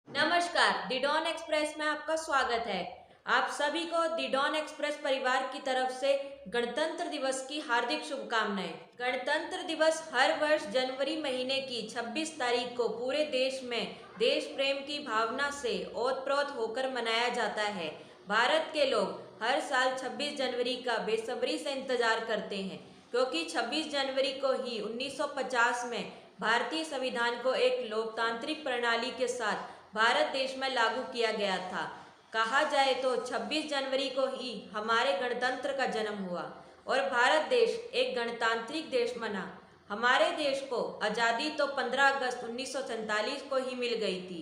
नमस्कार, दी don express में आपका स्वागत है। आप सभी को दी डॉन एक्सप्रेस परिवार की तरफ से गणतंत्र दिवस की हार्दिक शुभकामनाएं। गणतंत्र दिवस हर वर्ष जनवरी महीने की 26 तारीख को पूरे देश में देश प्रेम की भावना से ओतप्रोत होकर मनाया जाता है। भारत के लोग हर साल 26 जनवरी का बेसब्री से इंतजार करते हैं, क्योंकि 26 जनवरी को ही 1950 में भारतीय संविधान को एक लोकतांत्रिक प्रणाली के साथ भारत देश में लागू किया गया था। कहा जाए तो 26 जनवरी को ही हमारे गणतंत्र का जन्म हुआ और भारत देश एक गणतांत्रिक देश बना। हमारे देश को आज़ादी तो 15 अगस्त 1947 को ही मिल गई थी,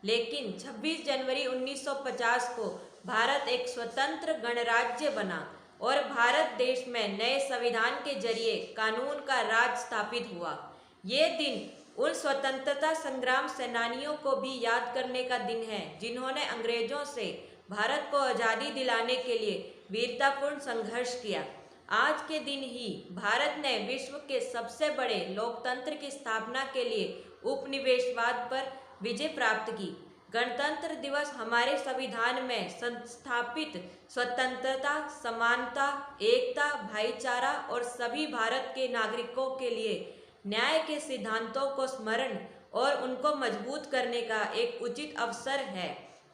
लेकिन 26 जनवरी 1950 को भारत एक स्वतंत्र गणराज्य बना और भारत देश में नए संविधान के जरिए कानून का राज स्थापित हुआ। ये दिन उन स्वतंत्रता संग्राम सेनानियों को भी याद करने का दिन है, जिन्होंने अंग्रेजों से भारत को आज़ादी दिलाने के लिए वीरतापूर्ण संघर्ष किया। आज के दिन ही भारत ने विश्व के सबसे बड़े लोकतंत्र की स्थापना के लिए उपनिवेशवाद पर विजय प्राप्त की। गणतंत्र दिवस हमारे संविधान में संस्थापित स्वतंत्रता, समानता, एकता, भाईचारा और सभी भारत के नागरिकों के लिए न्याय के सिद्धांतों को स्मरण और उनको मजबूत करने का एक उचित अवसर है,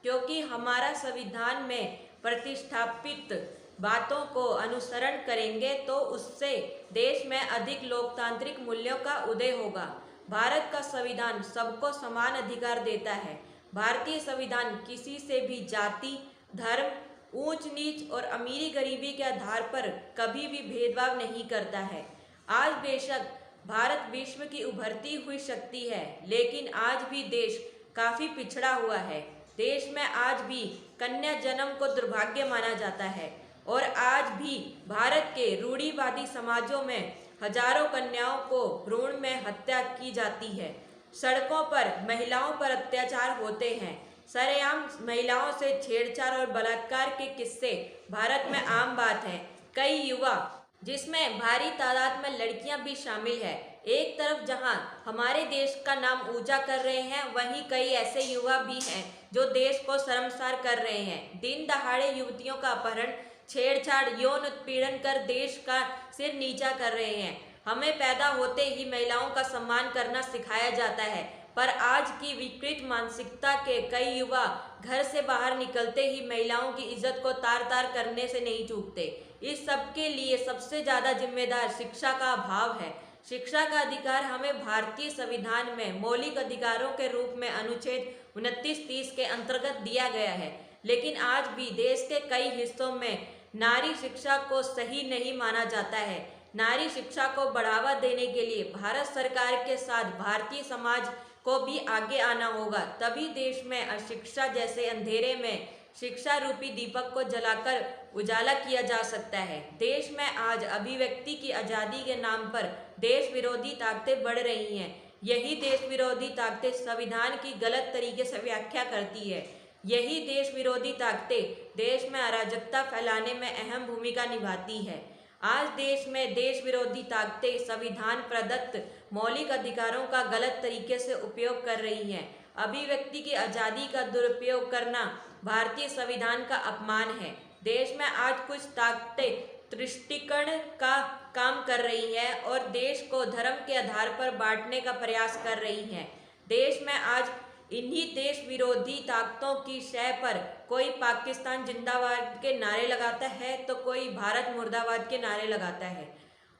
क्योंकि हमारा संविधान में प्रतिष्ठापित बातों को अनुसरण करेंगे तो उससे देश में अधिक लोकतांत्रिक मूल्यों का उदय होगा। भारत का संविधान सबको समान अधिकार देता है। भारतीय संविधान किसी से भी जाति, धर्म, ऊंच नीच और अमीरी गरीबी के आधार पर कभी भी भेदभाव नहीं करता है। आज बेशक भारत विश्व की उभरती हुई शक्ति है, लेकिन आज भी देश काफ़ी पिछड़ा हुआ है। देश में आज भी कन्या जन्म को दुर्भाग्य माना जाता है और आज भी भारत के रूढ़िवादी समाजों में हजारों कन्याओं को भ्रूण में हत्या की जाती है। सड़कों पर महिलाओं पर अत्याचार होते हैं। सरेआम महिलाओं से छेड़छाड़ और बलात्कार के किस्से भारत में आम बात है। कई युवा, जिसमें भारी तादाद में लड़कियां भी शामिल है, एक तरफ जहां हमारे देश का नाम ऊंचा कर रहे हैं, वहीं कई ऐसे युवा भी हैं जो देश को शर्मसार कर रहे हैं। दिन दहाड़े युवतियों का अपहरण, छेड़छाड़, यौन उत्पीड़न कर देश का सिर नीचा कर रहे हैं। हमें पैदा होते ही महिलाओं का सम्मान करना सिखाया जाता है, पर आज की विकृत मानसिकता के कई युवा घर से बाहर निकलते ही महिलाओं की इज्जत को तार तार करने से नहीं चूकते। इस सब के लिए सबसे ज़्यादा जिम्मेदार शिक्षा का अभाव है। शिक्षा का अधिकार हमें भारतीय संविधान में मौलिक अधिकारों के रूप में अनुच्छेद 29-30 के अंतर्गत दिया गया है, लेकिन आज भी देश के कई हिस्सों में नारी शिक्षा को सही नहीं माना जाता है। नारी शिक्षा को बढ़ावा देने के लिए भारत सरकार के साथ भारतीय समाज को भी आगे आना होगा, तभी देश में अशिक्षा जैसे अंधेरे में शिक्षा रूपी दीपक को जलाकर उजाला किया जा सकता है। देश में आज अभिव्यक्ति की आज़ादी के नाम पर देश विरोधी ताकतें बढ़ रही हैं। यही देश विरोधी ताकतें संविधान की गलत तरीके से व्याख्या करती है। यही देश विरोधी ताकतें देश में अराजकता फैलाने में अहम भूमिका निभाती है। आज देश में देश विरोधी ताकतें संविधान प्रदत्त मौलिक अधिकारों का गलत तरीके से उपयोग कर रही हैं। अभिव्यक्ति की आज़ादी का दुरुपयोग करना भारतीय संविधान का अपमान है। देश में आज कुछ ताकतें तुष्टीकरण का काम कर रही हैं और देश को धर्म के आधार पर बांटने का प्रयास कर रही हैं। देश में आज इन्हीं देश विरोधी ताकतों की शय पर कोई पाकिस्तान जिंदाबाद के नारे लगाता है तो कोई भारत मुर्दाबाद के नारे लगाता है,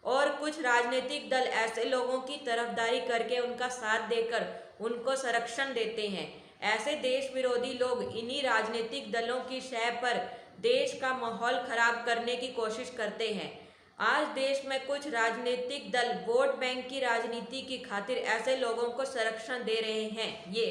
और कुछ राजनीतिक दल ऐसे लोगों की तरफदारी करके उनका साथ देकर उनको संरक्षण देते हैं। ऐसे देश विरोधी लोग इन्हीं राजनीतिक दलों की शय पर देश का माहौल खराब करने की कोशिश करते हैं। आज देश में कुछ राजनीतिक दल वोट बैंक की राजनीति की खातिर ऐसे लोगों को संरक्षण दे रहे हैं। ये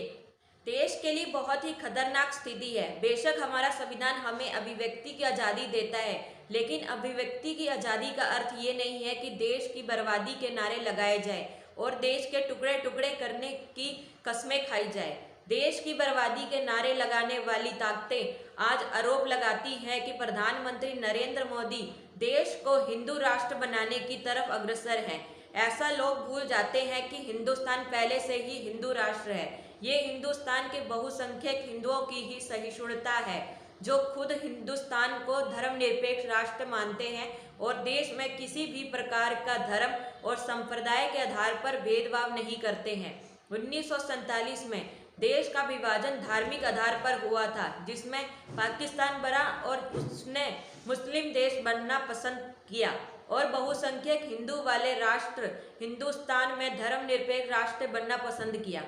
देश के लिए बहुत ही खतरनाक स्थिति है। बेशक हमारा संविधान हमें अभिव्यक्ति की आज़ादी देता है, लेकिन अभिव्यक्ति की आज़ादी का अर्थ ये नहीं है कि देश की बर्बादी के नारे लगाए जाए और देश के टुकड़े टुकड़े करने की कस्में खाई जाए। देश की बर्बादी के नारे लगाने वाली ताकतें आज आरोप लगाती हैं कि प्रधानमंत्री नरेंद्र मोदी देश को हिंदू राष्ट्र बनाने की तरफ अग्रसर हैं। ऐसा लोग भूल जाते हैं कि हिंदुस्तान पहले से ही हिंदू राष्ट्र है। ये हिंदुस्तान के बहुसंख्यक हिंदुओं की ही सहिष्णुता है, जो खुद हिंदुस्तान को धर्मनिरपेक्ष राष्ट्र मानते हैं और देश में किसी भी प्रकार का धर्म और संप्रदाय के आधार पर भेदभाव नहीं करते हैं। 1947 में देश का विभाजन धार्मिक आधार पर हुआ था, जिसमें पाकिस्तान बना और उसने मुस्लिम देश बनना पसंद किया और बहुसंख्यक हिंदू वाले राष्ट्र हिंदुस्तान में धर्मनिरपेक्ष राष्ट्र बनना पसंद किया।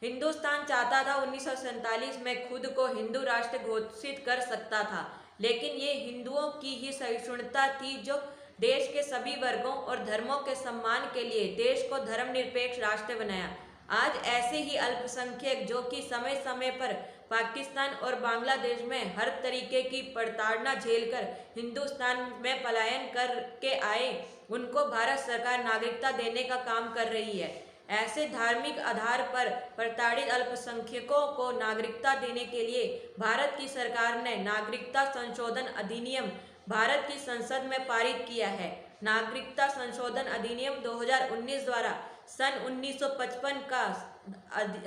हिंदुस्तान चाहता था 1947 में खुद को हिंदू राष्ट्र घोषित कर सकता था, लेकिन ये हिंदुओं की ही सहिष्णुता थी जो देश के सभी वर्गों और धर्मों के सम्मान के लिए देश को धर्मनिरपेक्ष राष्ट्र बनाया। आज ऐसे ही अल्पसंख्यक जो कि समय समय पर पाकिस्तान और बांग्लादेश में हर तरीके की प्रताड़ना झेलकर हिंदुस्तान में पलायन करके आए, उनको भारत सरकार नागरिकता देने का काम कर रही है। ऐसे धार्मिक आधार पर प्रताड़ित अल्पसंख्यकों को नागरिकता देने के लिए भारत की सरकार ने नागरिकता संशोधन अधिनियम भारत की संसद में पारित किया है। नागरिकता संशोधन अधिनियम 2019 द्वारा सन 1955 का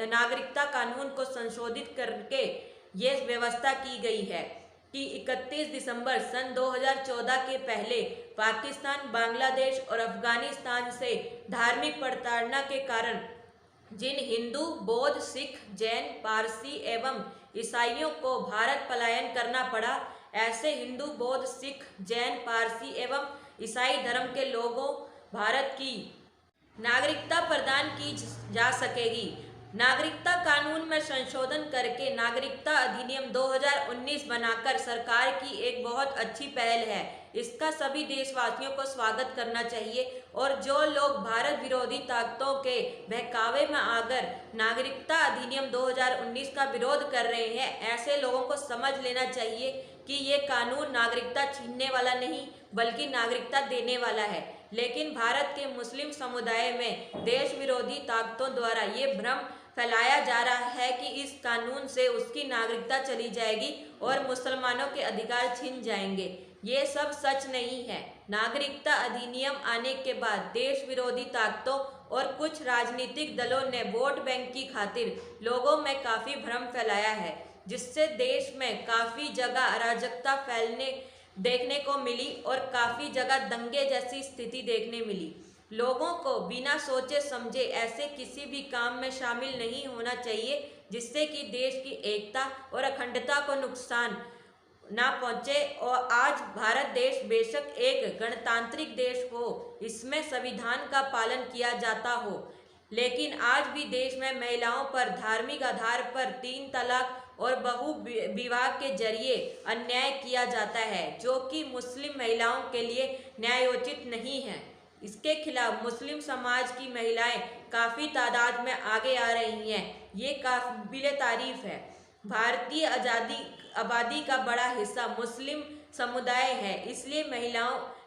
नागरिकता कानून को संशोधित करके ये व्यवस्था की गई है कि 31 दिसंबर सन 2014 के पहले पाकिस्तान, बांग्लादेश और अफगानिस्तान से धार्मिक प्रताड़ना के कारण जिन हिंदू, बौद्ध, सिख, जैन, पारसी एवं ईसाइयों को भारत पलायन करना पड़ा, ऐसे हिंदू, बौद्ध, सिख, जैन, पारसी एवं ईसाई धर्म के लोगों भारत की नागरिकता प्रदान की जा सकेगी। नागरिकता कानून में संशोधन करके नागरिकता अधिनियम 2019 बनाकर सरकार की एक बहुत अच्छी पहल है। इसका सभी देशवासियों को स्वागत करना चाहिए और जो लोग भारत विरोधी ताकतों के बहकावे में आकर नागरिकता अधिनियम 2019 का विरोध कर रहे हैं, ऐसे लोगों को समझ लेना चाहिए कि ये कानून नागरिकता छीनने वाला नहीं बल्कि नागरिकता देने वाला है। लेकिन भारत के मुस्लिम समुदाय में देश विरोधी ताकतों द्वारा ये भ्रम फैलाया जा रहा है कि इस कानून से उसकी नागरिकता चली जाएगी और मुसलमानों के अधिकार छिन जाएंगे। ये सब सच नहीं है। नागरिकता अधिनियम आने के बाद देश विरोधी ताकतों और कुछ राजनीतिक दलों ने वोट बैंक की खातिर लोगों में काफ़ी भ्रम फैलाया है, जिससे देश में काफ़ी जगह अराजकता फैलने देखने को मिली और काफ़ी जगह दंगे जैसी स्थिति देखने मिली। लोगों को बिना सोचे समझे ऐसे किसी भी काम में शामिल नहीं होना चाहिए जिससे कि देश की एकता और अखंडता को नुकसान ना पहुँचे। और आज भारत देश बेशक एक गणतांत्रिक देश हो, इसमें संविधान का पालन किया जाता हो, लेकिन आज भी देश में महिलाओं पर धार्मिक आधार पर 3 तलाक और बहु विवाह के जरिए अन्याय किया जाता है, जो कि मुस्लिम महिलाओं के लिए न्यायोचित नहीं है। इसके खिलाफ मुस्लिम समाज की महिलाएं काफ़ी तादाद में आगे आ रही हैं, ये काबिल तारीफ है। भारतीय आबादी का बड़ा हिस्सा मुस्लिम समुदाय है,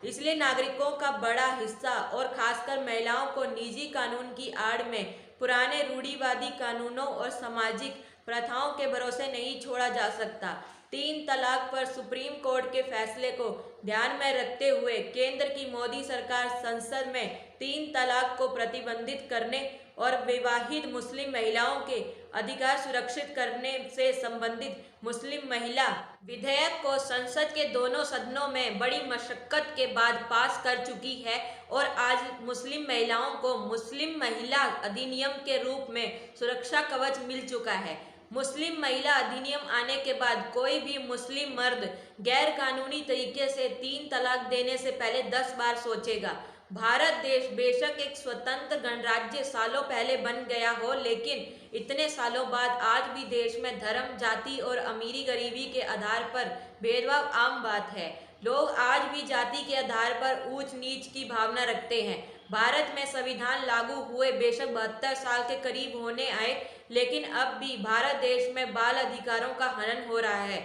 इसलिए नागरिकों का बड़ा हिस्सा और खासकर महिलाओं को निजी कानून की आड़ में पुराने रूढ़िवादी कानूनों और सामाजिक प्रथाओं के भरोसे नहीं छोड़ा जा सकता। 3 तलाक पर सुप्रीम कोर्ट के फैसले को ध्यान में रखते हुए केंद्र की मोदी सरकार संसद में 3 तलाक को प्रतिबंधित करने और विवाहित मुस्लिम महिलाओं के अधिकार सुरक्षित करने से संबंधित मुस्लिम महिला विधेयक को संसद के दोनों सदनों में बड़ी मशक्कत के बाद पास कर चुकी है और आज मुस्लिम महिलाओं को मुस्लिम महिला अधिनियम के रूप में सुरक्षा कवच मिल चुका है। मुस्लिम महिला अधिनियम आने के बाद कोई भी मुस्लिम मर्द गैर कानूनी तरीके से 3 तलाक देने से पहले 10 बार सोचेगा। भारत देश बेशक एक स्वतंत्र गणराज्य सालों पहले बन गया हो, लेकिन इतने सालों बाद आज भी देश में धर्म, जाति और अमीरी गरीबी के आधार पर भेदभाव आम बात है। लोग आज भी जाति के आधार पर ऊंच नीच की भावना रखते हैं। भारत में संविधान लागू हुए बेशक 72 साल के करीब होने आए, लेकिन अब भी भारत देश में बाल अधिकारों का हनन हो रहा है।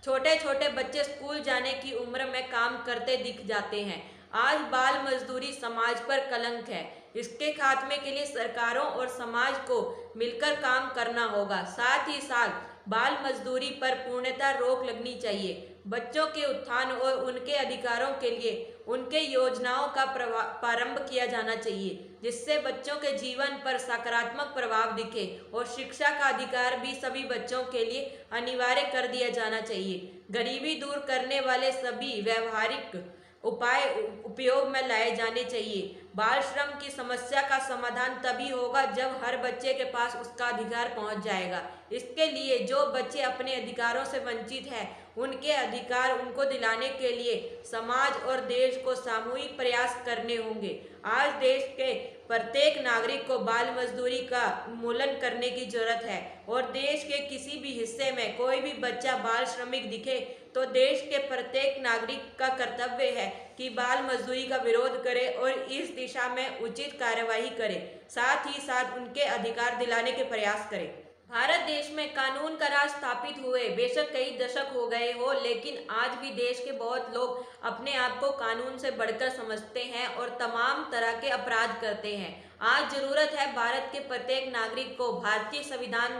छोटे छोटे बच्चे स्कूल जाने की उम्र में काम करते दिख जाते हैं। आज बाल मजदूरी समाज पर कलंक है। इसके खात्मे के लिए सरकारों और समाज को मिलकर काम करना होगा। साथ ही साथ बाल मजदूरी पर पूर्णतः रोक लगनी चाहिए। बच्चों के उत्थान और उनके अधिकारों के लिए उनके योजनाओं का प्रारंभ किया जाना चाहिए, जिससे बच्चों के जीवन पर सकारात्मक प्रभाव दिखे। और शिक्षा का अधिकार भी सभी बच्चों के लिए अनिवार्य कर दिया जाना चाहिए। गरीबी दूर करने वाले सभी व्यवहारिक उपाय उपयोग में लाए जाने चाहिए। बाल श्रम की समस्या का समाधान तभी होगा जब हर बच्चे के पास उसका अधिकार पहुंच जाएगा। इसके लिए जो बच्चे अपने अधिकारों से वंचित हैं, उनके अधिकार उनको दिलाने के लिए समाज और देश को सामूहिक प्रयास करने होंगे। आज देश के प्रत्येक नागरिक को बाल मजदूरी का उन्मूलन करने की जरूरत है और देश के किसी भी हिस्से में कोई भी बच्चा बाल श्रमिक दिखे तो देश के प्रत्येक नागरिक का कर्तव्य है कि बाल मजदूरी का विरोध करे और इस दिशा में उचित कार्यवाही करे, साथ ही साथ उनके अधिकार दिलाने के प्रयास करे। भारत देश में कानून का राज स्थापित हुए बेशक कई दशक हो गए हो, लेकिन आज भी देश के बहुत लोग अपने आप को कानून से बढ़कर समझते हैं और तमाम तरह के अपराध करते हैं। आज जरूरत है भारत के प्रत्येक नागरिक को भारतीय संविधान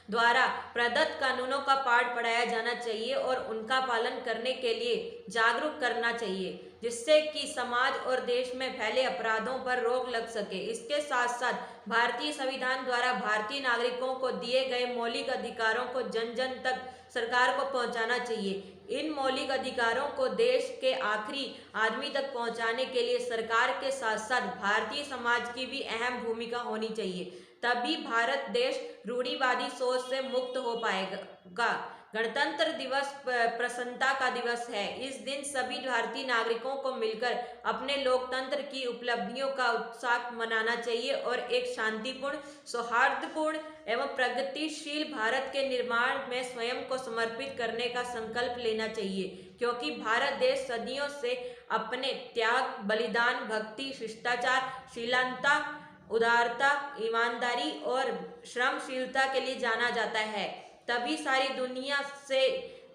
द्वारा प्रदत्त कानूनों का पाठ पढ़ाया जाना चाहिए और उनका पालन करने के लिए जागरूक करना चाहिए, जिससे कि समाज और देश में फैले अपराधों पर रोक लग सके। इसके साथ साथ भारतीय संविधान द्वारा भारतीय नागरिकों को दिए गए मौलिक अधिकारों को जन जन तक सरकार को पहुंचाना चाहिए। इन मौलिक अधिकारों को देश के आखिरी आदमी तक पहुंचाने के लिए सरकार के साथ साथ भारतीय समाज की भी अहम भूमिका होनी चाहिए, तभी भारत देश रूढ़िवादी सोच से मुक्त हो पाएगा। गणतंत्र दिवस प्रसन्नता का दिवस है। इस दिन सभी भारतीय नागरिकों को मिलकर अपने लोकतंत्र की उपलब्धियों का उत्साह मनाना चाहिए और एक शांतिपूर्ण, सौहार्दपूर्ण एवं प्रगतिशील भारत के निर्माण में स्वयं को समर्पित करने का संकल्प लेना चाहिए, क्योंकि भारत देश सदियों से अपने त्याग, बलिदान, भक्ति, शिष्टाचार, शीलता, उदारता, ईमानदारी और श्रमशीलता के लिए जाना जाता है। तभी सारी दुनिया से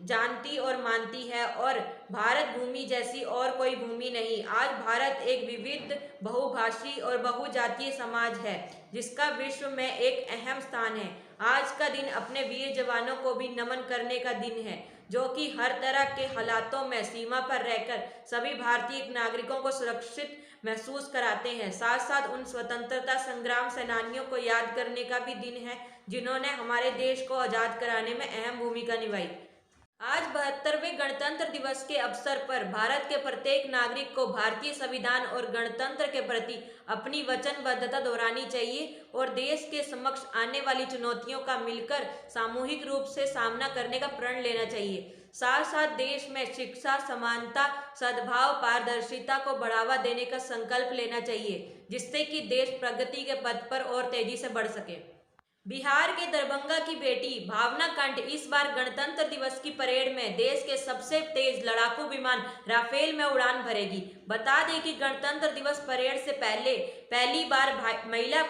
जानती और मानती है और भारत भूमि जैसी और कोई भूमि नहीं। आज भारत एक विविध, बहुभाषी और बहुजातीय समाज है, जिसका विश्व में एक अहम स्थान है। आज का दिन अपने वीर जवानों को भी नमन करने का दिन है, जो कि हर तरह के हालातों में सीमा पर रहकर सभी भारतीय नागरिकों को सुरक्षित महसूस कराते हैं। साथ साथ उन स्वतंत्रता संग्राम सेनानियों को याद करने का भी दिन है, जिन्होंने हमारे देश को आज़ाद कराने में अहम भूमिका निभाई। आज 72वें गणतंत्र दिवस के अवसर पर भारत के प्रत्येक नागरिक को भारतीय संविधान और गणतंत्र के प्रति अपनी वचनबद्धता दोहरानी चाहिए और देश के समक्ष आने वाली चुनौतियों का मिलकर सामूहिक रूप से सामना करने का प्रण लेना चाहिए। साथ साथ देश में शिक्षा, समानता, सद्भाव, पारदर्शिता को बढ़ावा देने का संकल्प लेना चाहिए, जिससे कि देश प्रगति के पथ पर और तेजी से बढ़ सके। बिहार के दरभंगा की बेटी भावना कंठ इस बार गणतंत्र दिवस की परेड में देश के सबसे तेज लड़ाकू विमान राफेल में उड़ान भरेगी। बता दें कि गणतंत्र दिवस परेड से पहले पहली बार महिला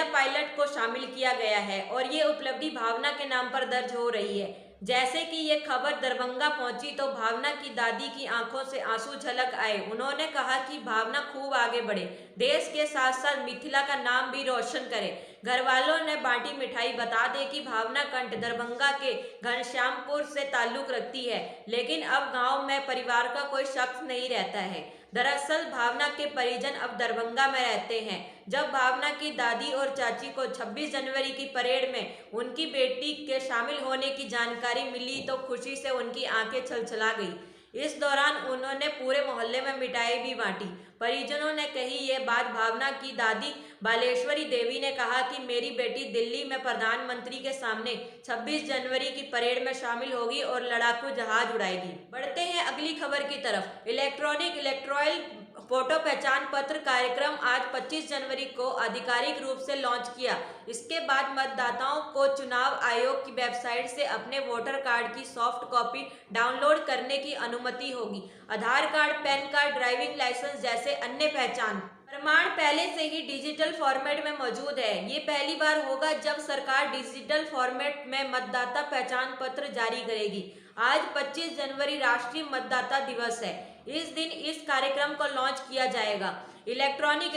पायलट को शामिल किया गया है और ये उपलब्धि भावना के नाम पर दर्ज हो रही है। जैसे कि ये खबर दरभंगा पहुंची तो भावना की दादी की आंखों से आंसू झलक आए। उन्होंने कहा कि भावना खूब आगे बढ़े, देश के साथ साथ मिथिला का नाम भी रोशन करे। घर वालों ने बांटी मिठाई। बता दें कि भावना कंठ दरभंगा के घनश्यामपुर से ताल्लुक रखती है, लेकिन अब गांव में परिवार का कोई शख्स नहीं रहता है। दरअसल भावना के परिजन अब दरभंगा में रहते हैं। जब भावना की दादी और चाची को 26 जनवरी की परेड में उनकी बेटी के शामिल होने की जानकारी मिली तो खुशी से उनकी आंखें छलछला गई। इस दौरान उन्होंने पूरे मोहल्ले में मिठाई भी बांटी। परिजनों ने कही ये बात। भावना की दादी बालेश्वरी देवी ने कहा कि मेरी बेटी दिल्ली में प्रधानमंत्री के सामने 26 जनवरी की परेड में शामिल होगी और लड़ाकू जहाज उड़ाएगी। बढ़ते हैं अगली खबर की तरफ। इलेक्ट्रॉयल फोटो पहचान पत्र कार्यक्रम आज 25 जनवरी को आधिकारिक रूप से लॉन्च किया। इसके बाद मतदाताओं को चुनाव आयोग की वेबसाइट से अपने वोटर कार्ड की सॉफ्ट कॉपी डाउनलोड करने की अनुमति होगी। Aadhaar card, PAN card, driving licence जैसे अन्य पहचान प्रमाण पहले से ही डिजिटल फॉर्मेट में मौजूद है। ये पहली बार होगा जब सरकार डिजिटल फॉर्मेट में मतदाता पहचान पत्र जारी करेगी। आज 25 जनवरी राष्ट्रीय मतदाता दिवस है। इस दिन इस कार्यक्रम को लॉन्च किया जाएगा। इलेक्ट्रॉनिक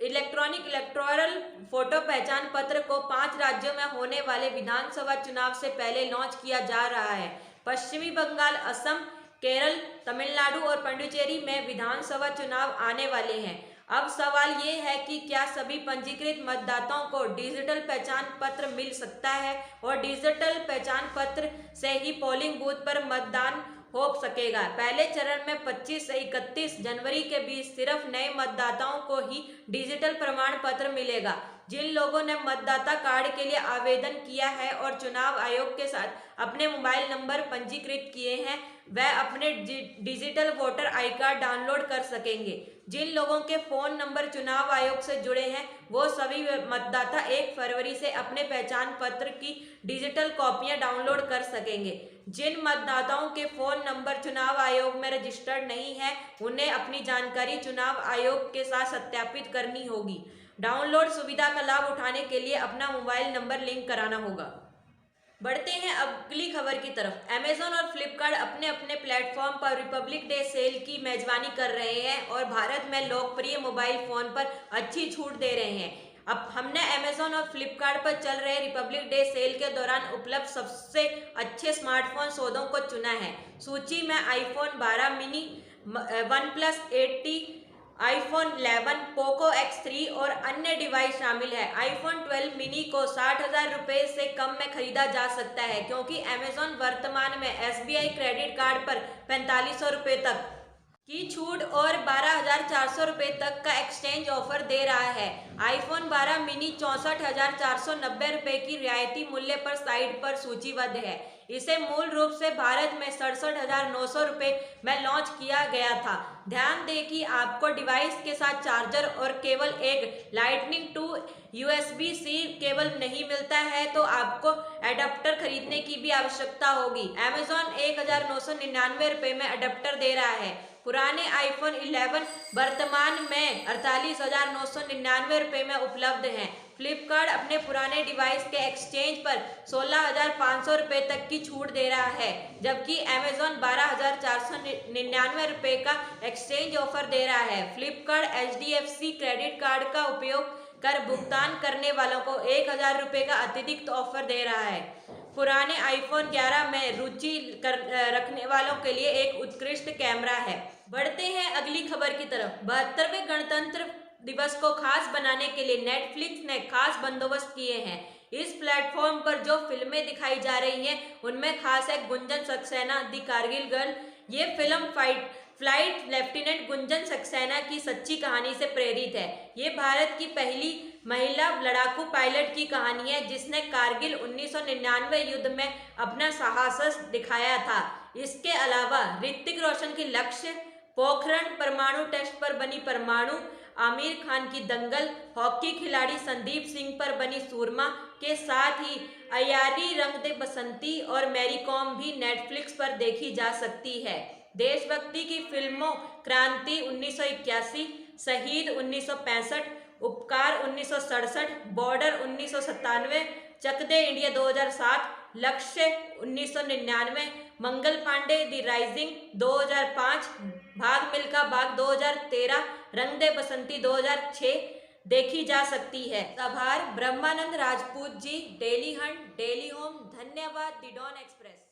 इलेक्टोरल फोटो पहचान पत्र को 5 राज्यों में होने वाले विधानसभा चुनाव से पहले लॉन्च किया जा रहा है। पश्चिमी बंगाल, असम, केरल, तमिलनाडु और पुडुचेरी में विधानसभा चुनाव आने वाले हैं। अब सवाल ये है कि क्या सभी पंजीकृत मतदाताओं को डिजिटल पहचान पत्र मिल सकता है और डिजिटल पहचान पत्र से ही पोलिंग बूथ पर मतदान हो सकेगा। पहले चरण में 25 से 31 जनवरी के बीच सिर्फ नए मतदाताओं को ही डिजिटल प्रमाण पत्र मिलेगा। जिन लोगों ने मतदाता कार्ड के लिए आवेदन किया है और चुनाव आयोग के साथ अपने मोबाइल नंबर पंजीकृत किए हैं, वह अपने digital voter I card download कर सकेंगे। जिन लोगों के फोन नंबर चुनाव आयोग से जुड़े हैं, वो सभी मतदाता 1 फरवरी से अपने पहचान पत्र की डिजिटल कॉपियां डाउनलोड कर सकेंगे। जिन मतदाताओं के फोन नंबर चुनाव आयोग में रजिस्टर्ड नहीं है, उन्हें अपनी जानकारी चुनाव आयोग के साथ सत्यापित करनी होगी। डाउनलोड सुविधा का लाभ उठाने के लिए अपना मोबाइल नंबर लिंक कराना होगा। बढ़ते हैं अगली खबर की तरफ। अमेजॉन और फ्लिपकार्ट अपने अपने प्लेटफॉर्म पर रिपब्लिक डे सेल की मेजबानी कर रहे हैं और भारत में लोकप्रिय मोबाइल फोन पर अच्छी छूट दे रहे हैं। अब हमने अमेजॉन और फ्लिपकार्ट पर चल रहे रिपब्लिक डे सेल के दौरान उपलब्ध सबसे अच्छे स्मार्टफोन सौदों को चुना है। सूची में iPhone 12 mini, OnePlus 8T, iPhone 11, Poco X3 और अन्य डिवाइस शामिल है। आईफोन 12 मिनी को 60,000 रुपये से कम में खरीदा जा सकता है, क्योंकि अमेजॉन वर्तमान में SBI क्रेडिट कार्ड पर 4500 रुपये तक की छूट और 12,400 रुपये तक का एक्सचेंज ऑफर दे रहा है। आईफोन 12 मिनी 64,490 रुपये की रियायती मूल्य पर साइट पर सूचीबद्ध है। इसे मूल रूप से भारत में 67,900 रुपये में लॉन्च किया गया था। ध्यान दें कि आपको डिवाइस के साथ चार्जर और केवल एक लाइटनिंग टू USB-C केबल नहीं मिलता है, तो आपको एडाप्टर खरीदने की भी आवश्यकता होगी। अमेजॉन 1,999 रुपये में एडाप्टर दे रहा है। पुराने आईफोन 11 वर्तमान में 48,999 रुपये में उपलब्ध हैं। फ्लिपकार्ट अपने पुराने डिवाइस के एक्सचेंज पर 16,500 रुपये तक की छूट दे रहा है, जबकि अमेजॉन 12,499 रुपये का एक्सचेंज ऑफर दे रहा है। फ्लिपकार्ट HDFC क्रेडिट कार्ड का उपयोग कर भुगतान करने वालों को 1,000 रुपये का अतिरिक्त ऑफर दे रहा है। पुराने आईफोन 11 में रुचि रखने वालों के लिए एक उत्कृष्ट कैमरा है। बढ़ते हैं अगली खबर की तरफ। 72वें गणतंत्र दिवस को खास बनाने के लिए नेटफ्लिक्स ने खास बंदोबस्त किए हैं। इस प्लेटफॉर्म पर जो फिल्में दिखाई जा रही हैं, उनमें खास है गुंजन सक्सेना दी कारगिल गर्ल। ये film flight lieutenant Gunjan Saxena की सच्ची कहानी से प्रेरित है। ये भारत की पहली महिला लड़ाकू पायलट की कहानी है, जिसने कारगिल 1999 युद्ध में अपना साहस दिखाया था। इसके अलावा ऋतिक रोशन की लक्ष्य, पोखरण परमाणु टेस्ट पर बनी परमाणु, आमिर खान की दंगल, हॉकी खिलाड़ी संदीप सिंह पर बनी सूरमा के साथ ही अयारी रंग दे बसंती और मैरी कॉम भी नेटफ्लिक्स पर देखी जा सकती है। देशभक्ति की फिल्मों क्रांति 1981, शहीद 1965, उपकार 1967, बॉर्डर 1997, चक दे इंडिया 2007, लक्ष्य 1999, मंगल पांडे दी राइजिंग 2005, भाग मिल्खा भाग 2013, रंग दे बसंती 2006 देखी जा सकती है। आभार ब्रह्मानंद Rajput ji, daily Hunt, daily home. धन्यवाद दी डॉन एक्सप्रेस।